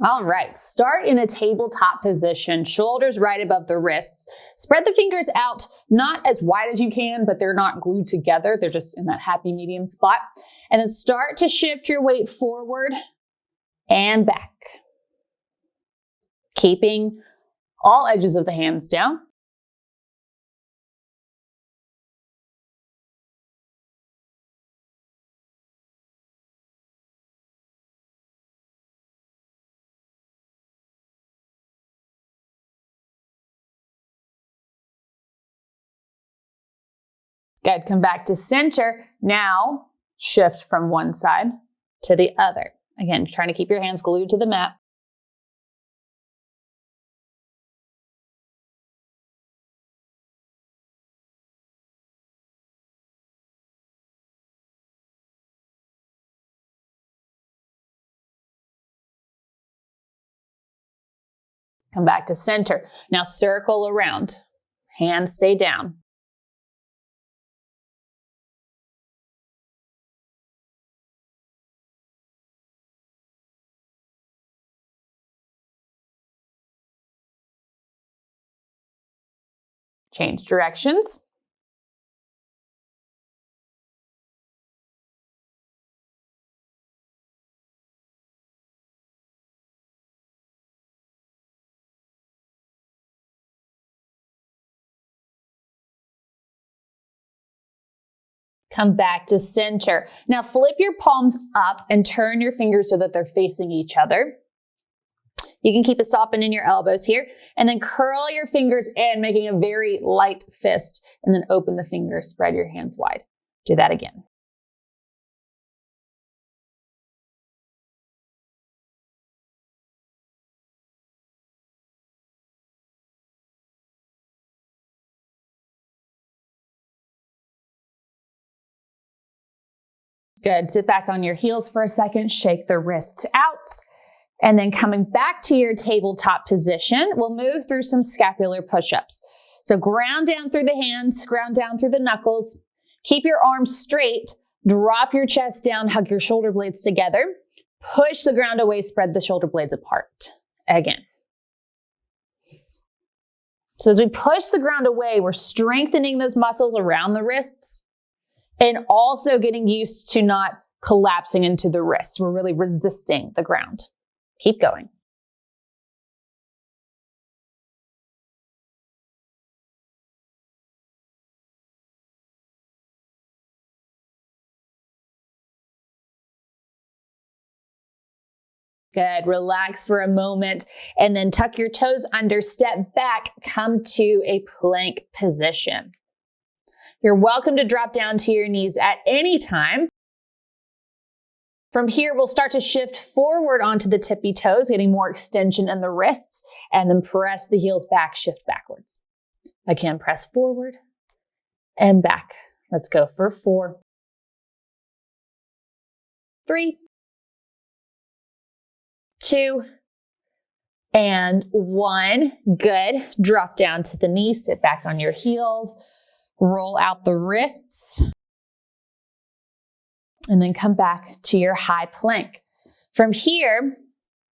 All right, start in a tabletop position, shoulders right above the wrists. Spread the fingers out, not as wide as you can, but they're not glued together. They're just in that happy medium spot. And then start to shift your weight forward and back. Keeping all edges of the hands down. Good, come back to center. Now shift from one side to the other. Again, trying to keep your hands glued to the mat. Come back to center. Now circle around. Hands stay down. Change directions. Come back to center. Now flip your palms up and turn your fingers so that they're facing each other. You can keep a soften in your elbows here, and then curl your fingers in, making a very light fist, and then open the fingers, spread your hands wide. Do that again. Good, sit back on your heels for a second, shake the wrists out. And then coming back to your tabletop position, we'll move through some scapular push-ups. So ground down through the hands, ground down through the knuckles. Keep your arms straight, drop your chest down, hug your shoulder blades together. Push the ground away, spread the shoulder blades apart. Again. So as we push the ground away, we're strengthening those muscles around the wrists and also getting used to not collapsing into the wrists. We're really resisting the ground. Keep going. Good, relax for a moment and then tuck your toes under, step back, come to a plank position. You're welcome to drop down to your knees at any time. From here, we'll start to shift forward onto the tippy toes, getting more extension in the wrists, and then press the heels back, shift backwards. Again, press forward and back. Let's go for 4, 3, 2, and 1. Good. Drop down to the knees, sit back on your heels, roll out the wrists. And then come back to your high plank. From here,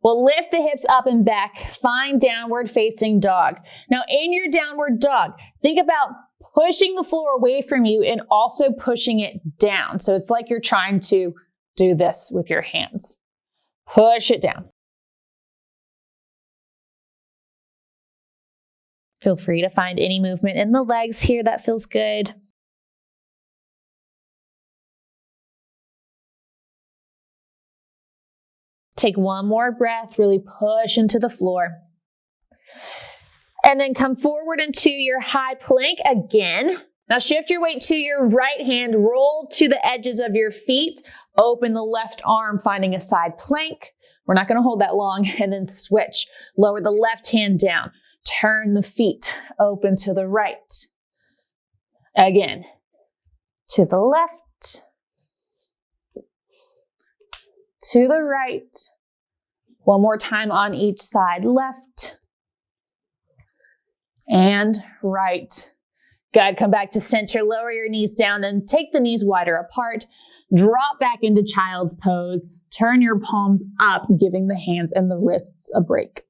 we'll lift the hips up and back, find downward facing dog. Now in your downward dog, think about pushing the floor away from you and also pushing it down. So it's like you're trying to do this with your hands. Push it down. Feel free to find any movement in the legs here that feels good. Take one more breath, really push into the floor. And then come forward into your high plank again. Now shift your weight to your right hand, roll to the edges of your feet, open the left arm, finding a side plank. We're not going to hold that long, and then switch. Lower the left hand down, turn the feet, open to the right. Again, to the left, to the right. One more time on each side, left and right. Good, come back to center, lower your knees down and take the knees wider apart. Drop back into child's pose. turn your palms up, giving the hands and the wrists a break.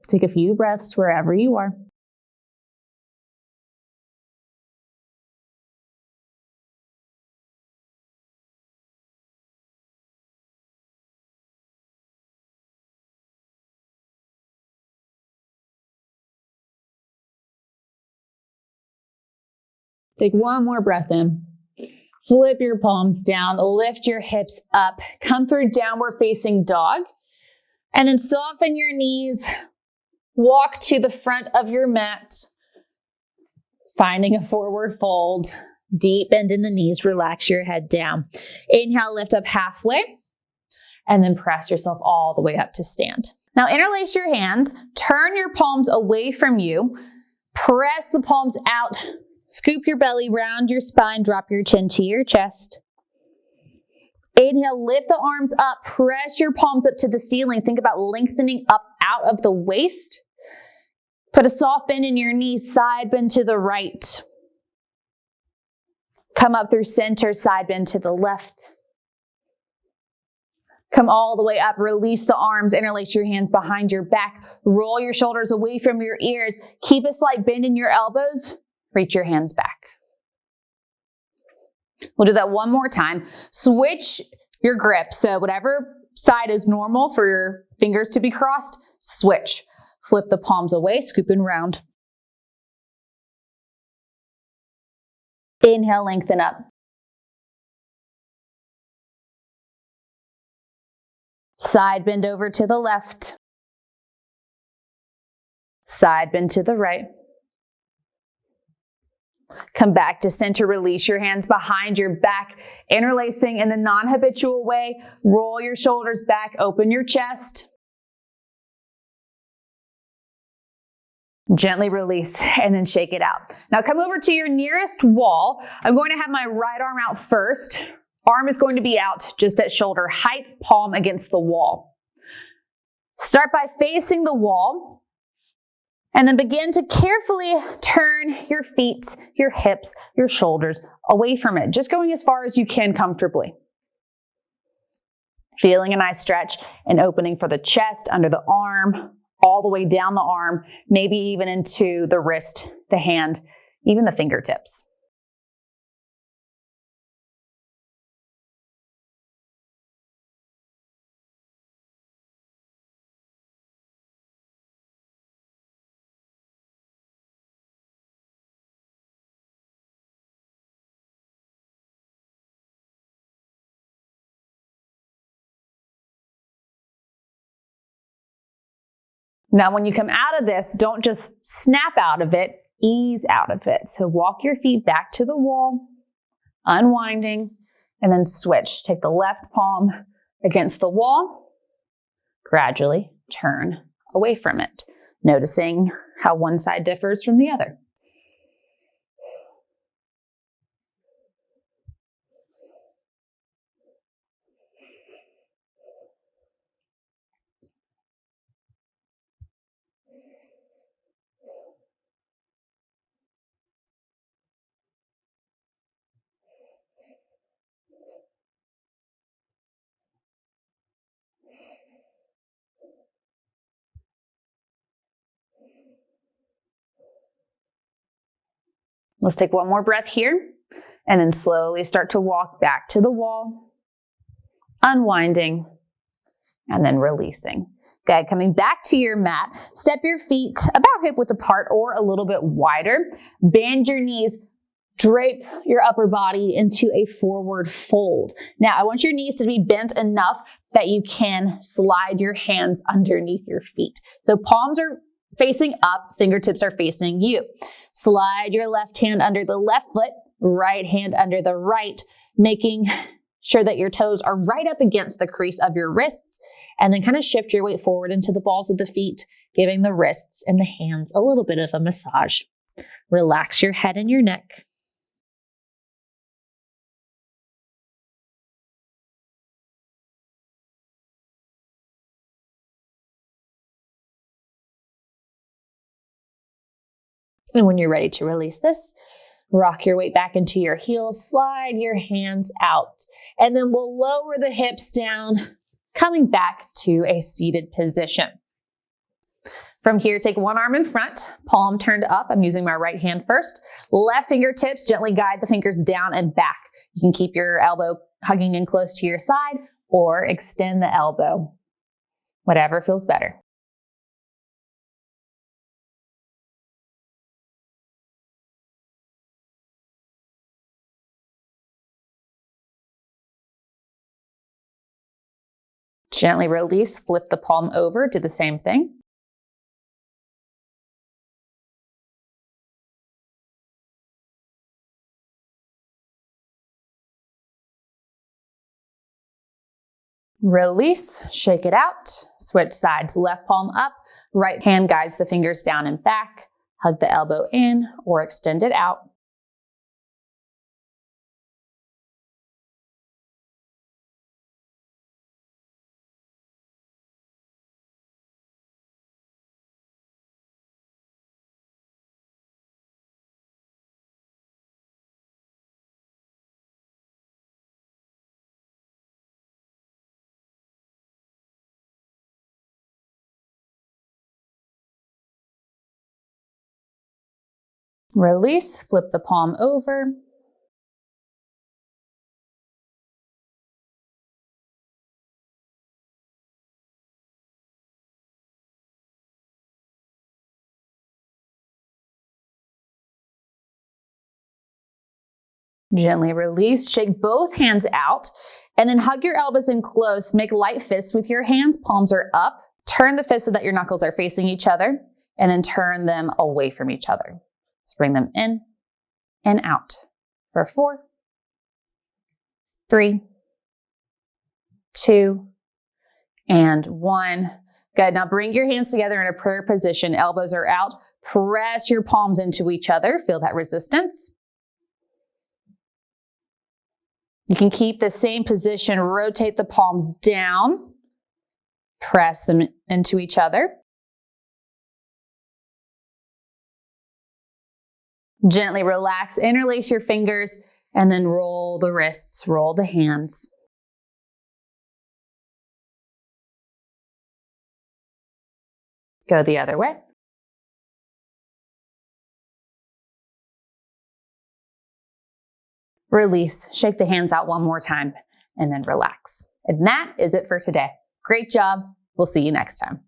Take a few breaths wherever you are. Take one more breath in. Flip your palms down, lift your hips up, come through downward facing dog, and then soften your knees, walk to the front of your mat, finding a forward fold, deep bend in the knees, relax your head down. Inhale, lift up halfway, and then press yourself all the way up to stand. Now interlace your hands, turn your palms away from you, press the palms out, scoop your belly, round your spine, drop your chin to your chest. Inhale, lift the arms up, press your palms up to the ceiling. Think about lengthening up out of the waist. Put a soft bend in your knees, side bend to the right. Come up through center, side bend to the left. Come all the way up, release the arms, interlace your hands behind your back, roll your shoulders away from your ears, keep a slight bend in your elbows. Reach your hands back. We'll do that one more time. Switch your grip. So whatever side is normal for your fingers to be crossed, switch. Flip the palms away, scoop and round. Inhale, lengthen up. Side bend over to the left. Side bend to the right. Come back to center, release your hands behind your back, interlacing in the non-habitual way. Roll your shoulders back, open your chest. Gently release and then shake it out. Now come over to your nearest wall. I'm going to have my right arm out first. Arm is going to be out just at shoulder height, palm against the wall. Start by facing the wall. And then begin to carefully turn your feet, your hips, your shoulders away from it, just going as far as you can comfortably. Feeling a nice stretch and opening for the chest, under the arm, all the way down the arm, maybe even into the wrist, the hand, even the fingertips. Now, when you come out of this, don't just snap out of it, ease out of it. So walk your feet back to the wall, unwinding, and then switch. Take the left palm against the wall, gradually turn away from it, noticing how one side differs from the other. Let's take one more breath here, and then slowly start to walk back to the wall, unwinding, and then releasing. Good, coming back to your mat, step your feet about hip width apart or a little bit wider. Bend your knees, drape your upper body into a forward fold. Now, I want your knees to be bent enough that you can slide your hands underneath your feet. So palms are facing up, fingertips are facing you. Slide your left hand under the left foot, right hand under the right, making sure that your toes are right up against the crease of your wrists, and then kind of shift your weight forward into the balls of the feet, giving the wrists and the hands a little bit of a massage. Relax your head and your neck. And when you're ready to release this, Rock your weight back into your heels, slide your hands out, and then we'll lower the hips down, coming back to a seated position. From here, take one arm in front, palm turned up. I'm using my right hand first. Left fingertips, gently guide the fingers down and back. You can keep your elbow hugging in close to your side or extend the elbow, whatever feels better. Gently release, flip the palm over, do the same thing. Release, shake it out, switch sides, left palm up, right hand guides the fingers down and back, hug the elbow in or extend it out. Release, flip the palm over. Gently release, shake both hands out, and then hug your elbows in close. Make light fists with your hands, palms are up. Turn the fists so that your knuckles are facing each other, and then turn them away from each other. So bring them in and out for 4, 3, 2, and 1. Good. Now bring your hands together in a prayer position. Elbows are out. Press your palms into each other. Feel that resistance. You can keep the same position. Rotate the palms down. Press them into each other. Gently relax, interlace your fingers, and then roll the wrists, roll the hands. Go the other way. Release, shake the hands out one more time, and then relax. And that is it for today. Great job. We'll see you next time.